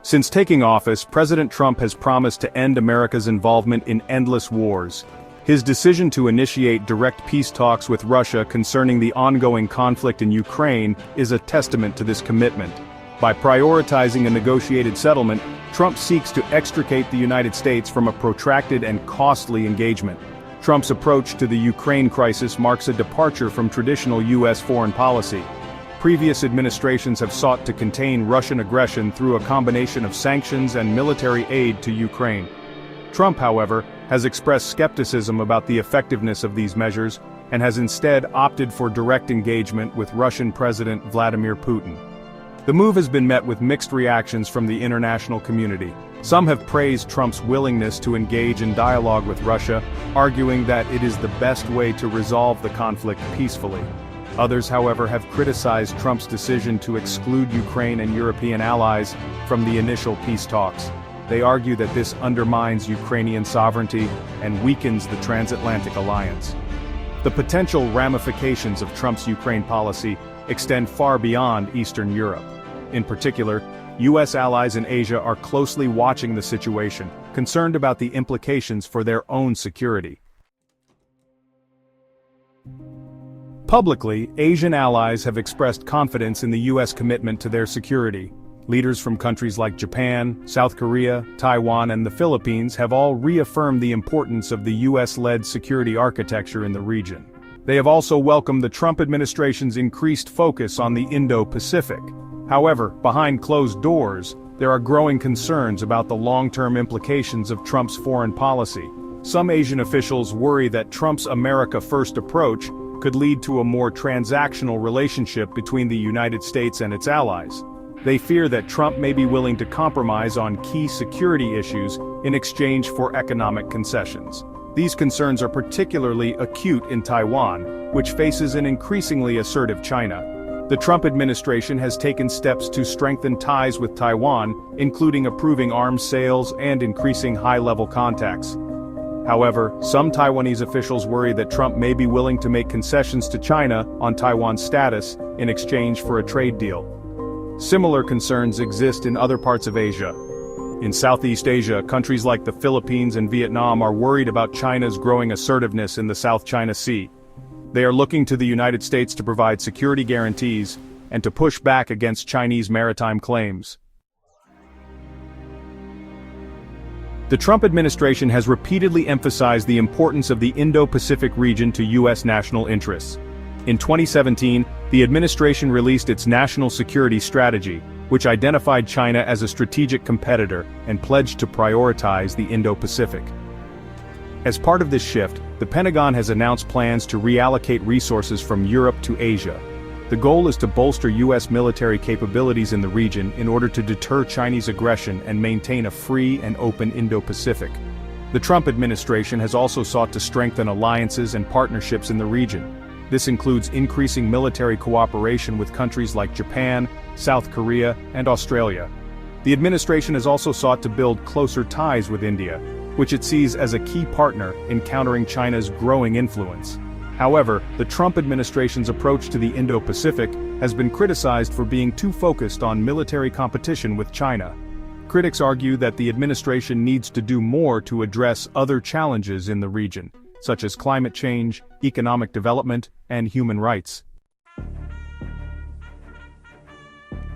Since taking office, President Trump has promised to end America's involvement in endless wars. His decision to initiate direct peace talks with Russia concerning the ongoing conflict in Ukraine is a testament to this commitment. By prioritizing a negotiated settlement, Trump seeks to extricate the United States from a protracted and costly engagement. Trump's approach to the Ukraine crisis marks a departure from traditional U.S. foreign policy. Previous administrations have sought to contain Russian aggression through a combination of sanctions and military aid to Ukraine. Trump, however, has expressed skepticism about the effectiveness of these measures and has instead opted for direct engagement with Russian President Vladimir Putin. The move has been met with mixed reactions from the international community. Some have praised Trump's willingness to engage in dialogue with Russia, arguing that it is the best way to resolve the conflict peacefully. Others, however, have criticized Trump's decision to exclude Ukraine and European allies from the initial peace talks. They argue that this undermines Ukrainian sovereignty and weakens the transatlantic alliance. The potential ramifications of Trump's Ukraine policy extend far beyond Eastern Europe. In particular, U.S. allies in Asia are closely watching the situation, concerned about the implications for their own security. Publicly, Asian allies have expressed confidence in the U.S. commitment to their security. Leaders from countries like Japan, South Korea, Taiwan, and the Philippines have all reaffirmed the importance of the U.S.-led security architecture in the region. They have also welcomed the Trump administration's increased focus on the Indo-Pacific. However, behind closed doors, there are growing concerns about the long-term implications of Trump's foreign policy. Some Asian officials worry that Trump's America First approach could lead to a more transactional relationship between the United States and its allies. They fear that Trump may be willing to compromise on key security issues in exchange for economic concessions. These concerns are particularly acute in Taiwan, which faces an increasingly assertive China. The Trump administration has taken steps to strengthen ties with Taiwan, including approving arms sales and increasing high-level contacts. However, some Taiwanese officials worry that Trump may be willing to make concessions to China on Taiwan's status in exchange for a trade deal. Similar concerns exist in other parts of Asia. In Southeast Asia, countries like the Philippines and Vietnam are worried about China's growing assertiveness in the South China Sea. They are looking to the United States to provide security guarantees and to push back against Chinese maritime claims. The Trump administration has repeatedly emphasized the importance of the Indo-Pacific region to U.S. national interests. In 2017, the administration released its National Security Strategy, which identified China as a strategic competitor and pledged to prioritize the Indo-Pacific. As part of this shift, the Pentagon has announced plans to reallocate resources from Europe to Asia. The goal is to bolster U.S. military capabilities in the region in order to deter Chinese aggression and maintain a free and open Indo-Pacific. The Trump administration has also sought to strengthen alliances and partnerships in the region. This includes increasing military cooperation with countries like Japan, South Korea, and Australia. The administration has also sought to build closer ties with India, which it sees as a key partner in countering China's growing influence. However, the Trump administration's approach to the Indo-Pacific has been criticized for being too focused on military competition with China. Critics argue that the administration needs to do more to address other challenges in the region, such as climate change, economic development, and human rights.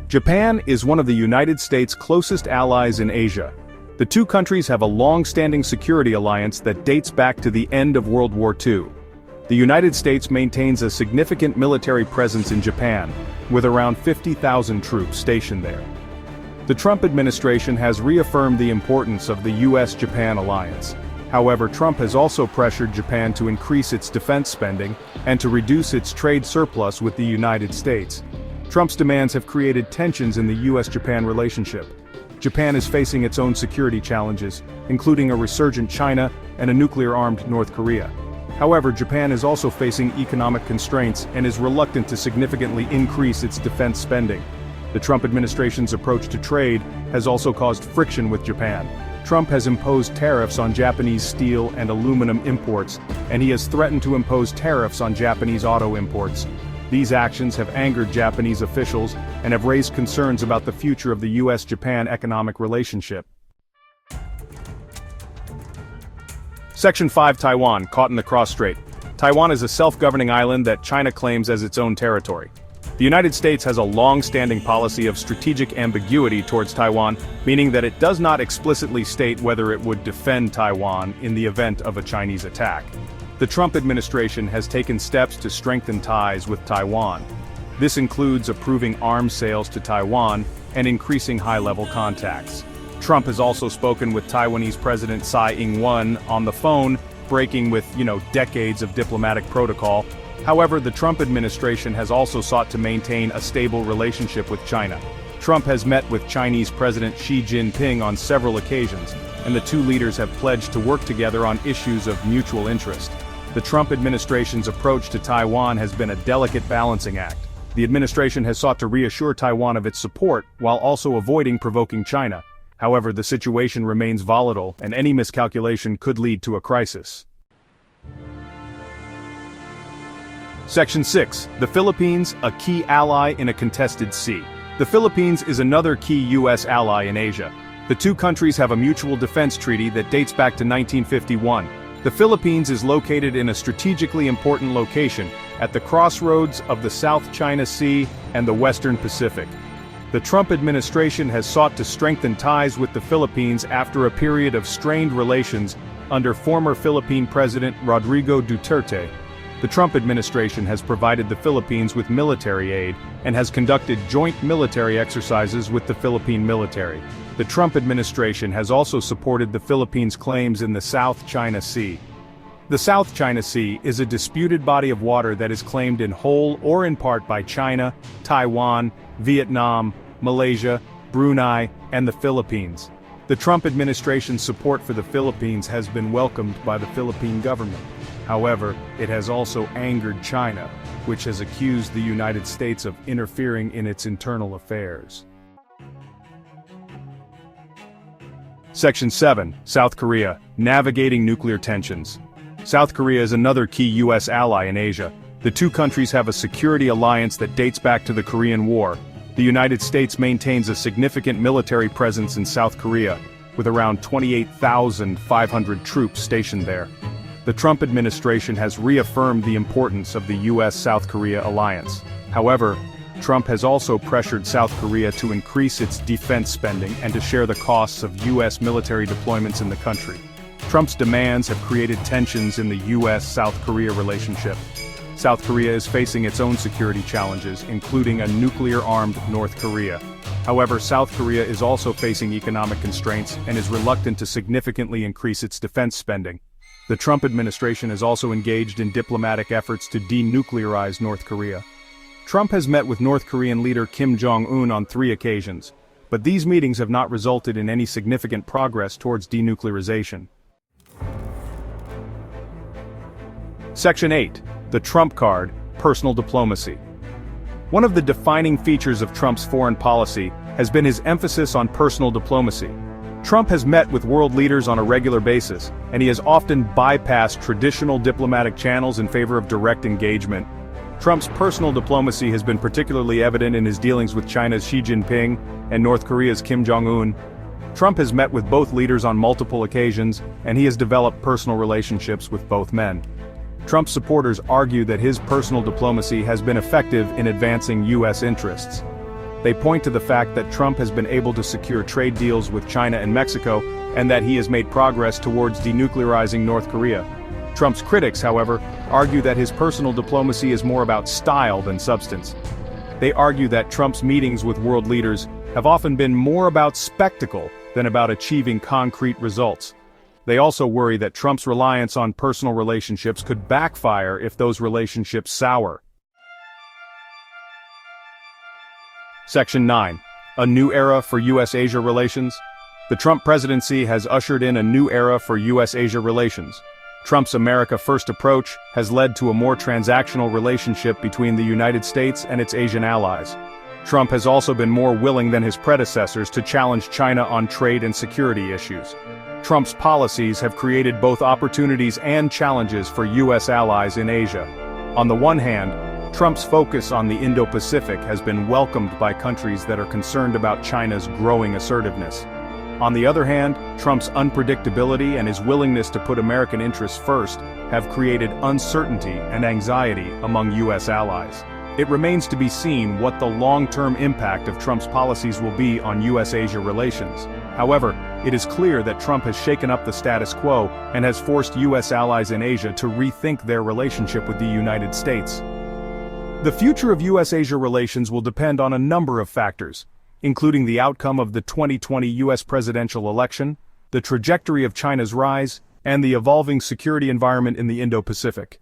Japan is one of the United States' closest allies in Asia. The two countries have a long-standing security alliance that dates back to the end of World War II. The United States maintains a significant military presence in Japan, with around 50,000 troops stationed there. The Trump administration has reaffirmed the importance of the U.S.-Japan alliance. However, Trump has also pressured Japan to increase its defense spending and to reduce its trade surplus with the United States. Trump's demands have created tensions in the U.S.-Japan relationship. Japan is facing its own security challenges, including a resurgent China and a nuclear-armed North Korea. However, Japan is also facing economic constraints and is reluctant to significantly increase its defense spending. The Trump administration's approach to trade has also caused friction with Japan. Trump has imposed tariffs on Japanese steel and aluminum imports, and he has threatened to impose tariffs on Japanese auto imports. These actions have angered Japanese officials and have raised concerns about the future of the US-Japan economic relationship. Section 5. Taiwan, caught in the cross-strait. Taiwan is a self-governing island that China claims as its own territory. The United States has a long-standing policy of strategic ambiguity towards Taiwan, meaning that it does not explicitly state whether it would defend Taiwan in the event of a Chinese attack. The Trump administration has taken steps to strengthen ties with Taiwan. This includes approving arms sales to Taiwan and increasing high-level contacts. Trump has also spoken with Taiwanese President Tsai Ing-wen on the phone, breaking with, decades of diplomatic protocol. However, the Trump administration has also sought to maintain a stable relationship with China. Trump has met with Chinese President Xi Jinping on several occasions, and the two leaders have pledged to work together on issues of mutual interest. The Trump administration's approach to Taiwan has been a delicate balancing act. The administration has sought to reassure Taiwan of its support, while also avoiding provoking China. However, the situation remains volatile, and any miscalculation could lead to a crisis. Section 6. The Philippines, a key ally in a contested sea. The Philippines is another key U.S. ally in Asia. The two countries have a mutual defense treaty that dates back to 1951. The Philippines is located in a strategically important location, at the crossroads of the South China Sea and the Western Pacific. The Trump administration has sought to strengthen ties with the Philippines after a period of strained relations under former Philippine President Rodrigo Duterte. The Trump administration has provided the Philippines with military aid and has conducted joint military exercises with the Philippine military. The Trump administration has also supported the Philippines' claims in the South China Sea. The South China Sea is a disputed body of water that is claimed in whole or in part by China, Taiwan, Vietnam, Malaysia, Brunei, and the Philippines. The Trump administration's support for the Philippines has been welcomed by the Philippine government. However, it has also angered China, which has accused the United States of interfering in its internal affairs. Section 7. South Korea, navigating nuclear tensions. South Korea is another key U.S. ally in Asia. The two countries have a security alliance that dates back to the Korean War. The United States maintains a significant military presence in South Korea, with around 28,500 troops stationed there. The Trump administration has reaffirmed the importance of the U.S.-South Korea alliance. However, Trump has also pressured South Korea to increase its defense spending and to share the costs of U.S. military deployments in the country. Trump's demands have created tensions in the U.S.-South Korea relationship. South Korea is facing its own security challenges, including a nuclear-armed North Korea. However, South Korea is also facing economic constraints and is reluctant to significantly increase its defense spending. The Trump administration is also engaged in diplomatic efforts to denuclearize North Korea. Trump has met with North Korean leader Kim Jong-un on 3 occasions, but these meetings have not resulted in any significant progress towards denuclearization. Section 8. The Trump card, personal diplomacy. One of the defining features of Trump's foreign policy has been his emphasis on personal diplomacy. Trump has met with world leaders on a regular basis, and he has often bypassed traditional diplomatic channels in favor of direct engagement. Trump's personal diplomacy has been particularly evident in his dealings with China's Xi Jinping and North Korea's Kim Jong-un. Trump has met with both leaders on multiple occasions, and he has developed personal relationships with both men. Trump's supporters argue that his personal diplomacy has been effective in advancing U.S. interests. They point to the fact that Trump has been able to secure trade deals with China and Mexico, and that he has made progress towards denuclearizing North Korea. Trump's critics, however, argue that his personal diplomacy is more about style than substance. They argue that Trump's meetings with world leaders have often been more about spectacle than about achieving concrete results. They also worry that Trump's reliance on personal relationships could backfire if those relationships sour. Section 9. A new era for U.S.-Asia relations. The Trump presidency has ushered in a new era for U.S.-Asia relations. Trump's America First approach has led to a more transactional relationship between the United States and its Asian allies. Trump has also been more willing than his predecessors to challenge China on trade and security issues. Trump's policies have created both opportunities and challenges for U.S. allies in Asia. On the one hand, Trump's focus on the Indo-Pacific has been welcomed by countries that are concerned about China's growing assertiveness. On the other hand, Trump's unpredictability and his willingness to put American interests first have created uncertainty and anxiety among U.S. allies. It remains to be seen what the long-term impact of Trump's policies will be on U.S.-Asia relations. However, it is clear that Trump has shaken up the status quo and has forced U.S. allies in Asia to rethink their relationship with the United States. The future of U.S.-Asia relations will depend on a number of factors, including the outcome of the 2020 U.S. presidential election, the trajectory of China's rise, and the evolving security environment in the Indo-Pacific.